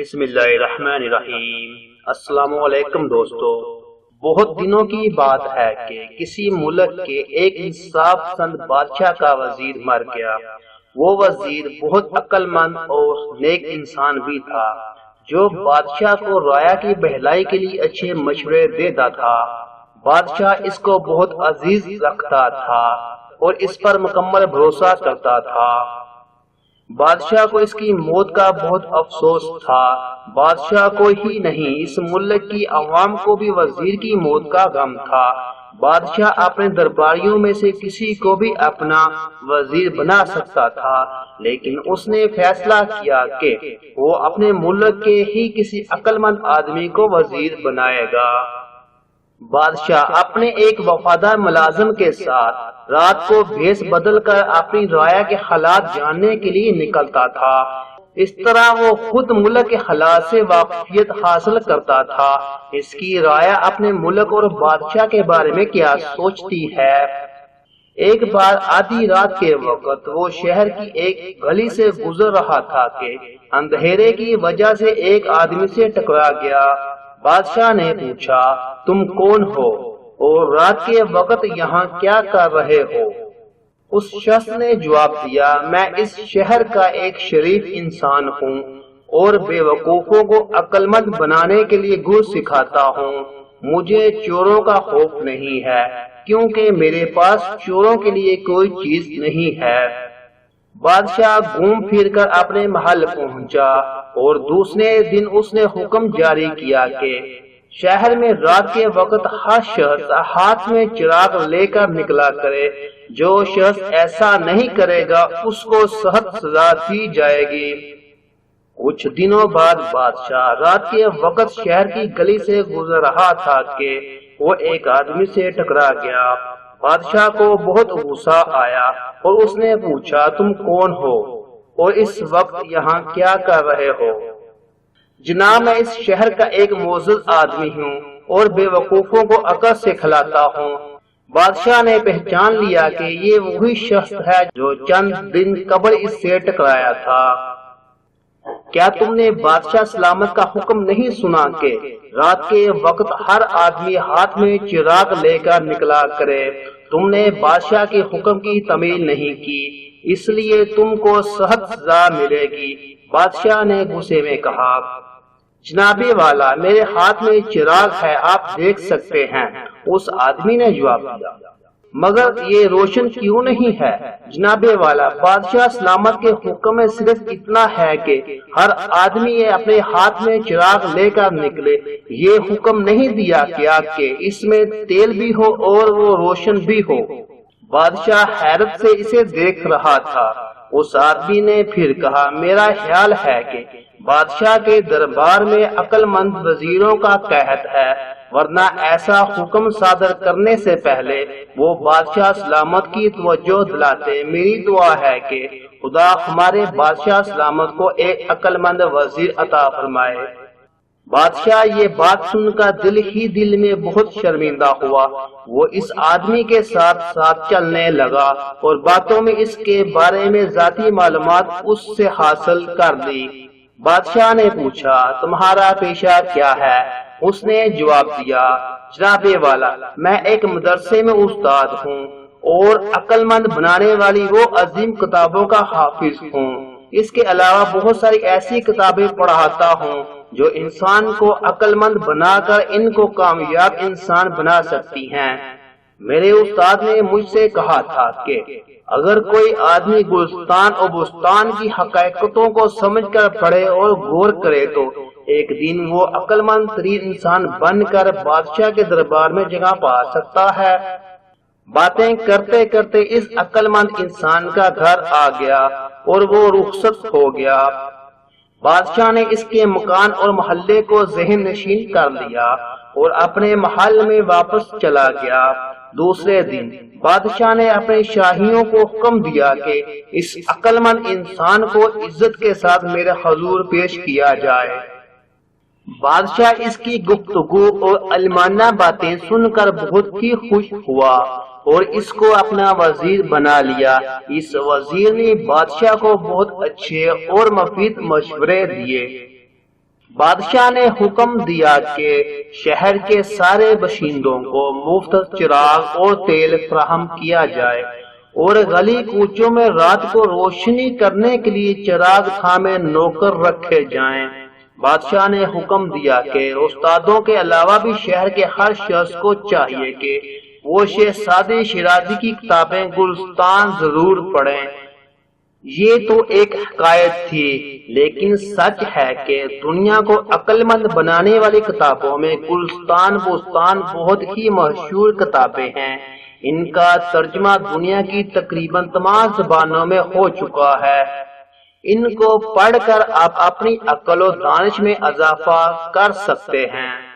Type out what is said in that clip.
بسم اللہ الرحمن الرحیم۔ السلام علیکم دوستو۔ بہت دنوں کی بات ہے کہ کسی ملک کے ایک انصاف پسند بادشاہ کا وزیر مر گیا۔ وہ وزیر بہت عقل مند اور نیک انسان بھی تھا، جو بادشاہ کو رعایا کی بہلائی کے لیے اچھے مشورے دیتا تھا۔ بادشاہ اس کو بہت عزیز رکھتا تھا اور اس پر مکمل بھروسہ کرتا تھا۔ بادشاہ کو اس کی موت کا بہت افسوس تھا۔ بادشاہ کو ہی نہیں، اس ملک کی عوام کو بھی وزیر کی موت کا غم تھا۔ بادشاہ اپنے درباریوں میں سے کسی کو بھی اپنا وزیر بنا سکتا تھا، لیکن اس نے فیصلہ کیا کہ وہ اپنے ملک کے ہی کسی عقل مند آدمی کو وزیر بنائے گا۔ بادشاہ اپنے ایک وفادار ملازم کے ساتھ رات کو بھیس بدل کر اپنی رعایا کے حالات جاننے کے لیے نکلتا تھا۔ اس طرح وہ خود ملک کے حالات سے واقفیت حاصل کرتا تھا۔ اس کی رعایا اپنے ملک اور بادشاہ کے بارے میں کیا سوچتی ہے۔ ایک بار آدھی رات کے وقت وہ شہر کی ایک گلی سے گزر رہا تھا کہ اندھیرے کی وجہ سے ایک آدمی سے ٹکرا گیا۔ بادشاہ نے پوچھا، تم کون ہو اور رات کے وقت یہاں کیا کر رہے ہو؟ اس شخص نے جواب دیا، میں اس شہر کا ایک شریف انسان ہوں اور بے وقوفوں کو عقل مند بنانے کے لیے گر سکھاتا ہوں۔ مجھے چوروں کا خوف نہیں ہے، کیونکہ میرے پاس چوروں کے لیے کوئی چیز نہیں ہے۔ بادشاہ گھوم پھر کر اپنے محل پہنچا اور دوسرے دن اس نے حکم جاری کیا کہ شہر میں رات کے وقت ہر شخص ہاتھ میں چراغ لے کر نکلا کرے۔ جو شخص ایسا نہیں کرے گا اس کو سخت سزا دی جائے گی۔ کچھ دنوں بعد بادشاہ رات کے وقت شہر کی گلی سے گزر رہا تھا کہ وہ ایک آدمی سے ٹکرا گیا۔ بادشاہ کو بہت غصہ آیا اور اس نے پوچھا، تم کون ہو اور اس وقت یہاں کیا کر رہے ہو؟ جناب، میں اس شہر کا ایک معزز آدمی ہوں اور بے وقوفوں کو عقل سکھلاتا ہوں۔ بادشاہ نے پہچان لیا کہ یہ وہی شخص ہے جو چند دن قبل اس سے ٹکرایا تھا۔ کیا تم نے بادشاہ سلامت کا حکم نہیں سنا کہ رات کے وقت ہر آدمی ہاتھ میں چراغ لے کر نکلا کرے؟ تم نے بادشاہ کے حکم کی تعمیل نہیں کی، اس لیے تم کو سخت سزا ملے گی۔ بادشاہ نے غصے میں کہا، جناب والا، میرے ہاتھ میں چراغ ہے، آپ دیکھ سکتے ہیں۔ اس آدمی نے جواب دیا، مگر یہ روشن کیوں نہیں ہے؟ جناب والا، بادشاہ سلامت کے حکم میں صرف اتنا ہے کہ ہر آدمی اپنے ہاتھ میں چراغ لے کر نکلے۔ یہ حکم نہیں دیا گیا کہ اس میں تیل بھی ہو اور وہ روشن بھی ہو۔ بادشاہ حیرت سے اسے دیکھ رہا تھا۔ اس آدمی نے پھر کہا، میرا خیال ہے کہ بادشاہ کے دربار میں عقل مند وزیروں کا قحط ہے، ورنہ ایسا حکم صادر کرنے سے پہلے وہ بادشاہ سلامت کی توجہ دلاتے۔ میری دعا ہے کہ خدا ہمارے بادشاہ سلامت کو ایک عقل مند وزیر عطا فرمائے۔ بادشاہ یہ بات سن کر دل ہی دل میں بہت شرمندہ ہوا۔ وہ اس آدمی کے ساتھ ساتھ چلنے لگا اور باتوں میں اس کے بارے میں ذاتی معلومات اس سے حاصل کر لی۔ بادشاہ نے پوچھا، تمہارا پیشہ کیا ہے؟ اس نے جواب دیا، جناب والا، میں ایک مدرسے میں استاد ہوں اور عقل مند بنانے والی وہ عظیم کتابوں کا حافظ ہوں۔ اس کے علاوہ بہت ساری ایسی کتابیں پڑھاتا ہوں جو انسان کو عقل مند بنا کر ان کو کامیاب انسان بنا سکتی ہیں۔ میرے استاد نے مجھ سے کہا تھا کہ اگر کوئی آدمی گلستان اور بستان کی حقیقتوں کو سمجھ کر پڑھے اور غور کرے تو ایک دن وہ عقل مند ترین انسان بن کر بادشاہ کے دربار میں جگہ پا سکتا ہے۔ باتیں کرتے کرتے اس عقل مند انسان کا گھر آ گیا اور وہ رخصت ہو گیا۔ بادشاہ نے اس کے مکان اور محلے کو ذہن نشین کر لیا اور اپنے محل میں واپس چلا گیا۔ دوسرے دن بادشاہ نے اپنے شاہیوں کو حکم دیا کہ اس عقل مند انسان کو عزت کے ساتھ میرے حضور پیش کیا جائے۔ بادشاہ اس کی گفتگو اور علمانہ باتیں سن کر بہت ہی خوش ہوا اور اس کو اپنا وزیر بنا لیا۔ اس وزیر نے بادشاہ کو بہت اچھے اور مفید مشورے دیے۔ بادشاہ نے حکم دیا کہ شہر کے سارے باشندوں کو مفت چراغ اور تیل فراہم کیا جائے اور گلی کوچوں میں رات کو روشنی کرنے کے لیے چراغ تھامے نوکر رکھے جائیں۔ بادشاہ نے حکم دیا کہ استادوں کے علاوہ بھی شہر کے ہر شخص کو چاہیے کہ وہ شہزادے شیرازی کی کتابیں گلستان ضرور پڑھیں۔ یہ تو ایک حکایت تھی، لیکن سچ ہے کہ دنیا کو عقل مند بنانے والی کتابوں میں گلستان بوستان بہت ہی مشہور کتابیں ہیں۔ ان کا ترجمہ دنیا کی تقریباً تمام زبانوں میں ہو چکا ہے۔ ان کو پڑھ کر آپ اپنی عقل و دانش میں اضافہ کر سکتے ہیں۔